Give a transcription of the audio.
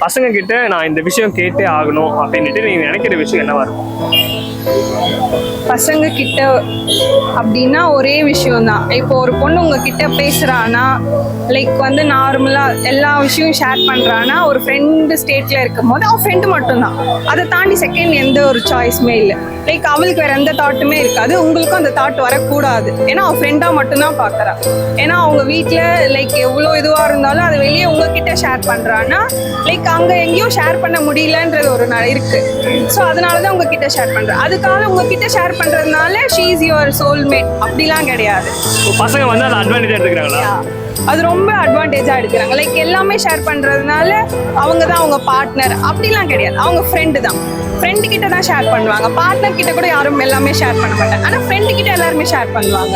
பசங்க கிட்ட நான் இந்த விஷயம் கேட்டே ஆகணும் அப்படின்ட்டு நீங்க நினைக்கிற விஷயம் என்னவா இருக்கும்? பசங்க கிட்ட அப்படின்னா ஒரே விஷயம் தான். இப்போ ஒரு பொண்ணு உங்ககிட்ட பேசுறானா, லைக் வந்து நார்மலா எல்லா விஷயம் ஷேர் பண்றானா, ஒரு ஃப்ரெண்டு ஸ்டேட்ல இருக்கும் போது அவன் ஃப்ரெண்டு மட்டும்தான். அதை தாண்டி செகண்ட் எந்த ஒரு சாய்ஸுமே இல்லை. லைக் அவளுக்கு வேற எந்த தாட்டுமே இருக்காது, உங்களுக்கும் அந்த தாட் வரக்கூடாது. ஏன்னா அவன் ஃப்ரெண்டா மட்டும்தான் பாக்குறா. ஏன்னா அவங்க வீட்டுல லைக் எவ்வளோ இதுவா இருந்தாலும் அதை வெளியே உங்ககிட்ட ஷேர் பண்றான்னா, லைக் அங்க எங்கேயும் ஷேர் பண்ண முடியலன்றது ஒரு இருக்கு. ஸோ அதனாலதான் உங்ககிட்ட ஷேர் பண்றேன். அதுக்காக உங்ககிட்ட ஷேர் பண்றதுனால ஷீ இஸ் யுவர் சோல்மேட் அப்படிலாம் கிடையாது. பசங்க வந்து அதை அட்வான்டேஜ் எடுத்துக்கிறாங்களா? அது ரொம்ப அட்வான்டேஜா எடுக்கிறாங்க. லைக் எல்லாமே ஷேர் பண்றதுனால அவங்க தான் அவங்க பார்ட்னர் அப்படிலாம் கிடையாது. அவங்க ஃப்ரெண்டு தான். ஃப்ரெண்டு கிட்ட தான் ஷேர் பண்ணுவாங்க. பார்ட்னர் கிட்ட கூட யாரும் எல்லாமே ஷேர் பண்ண மாட்டாங்க. ஆனா ஃப்ரெண்டு கிட்ட எல்லாருமே ஷேர் பண்ணுவாங்க.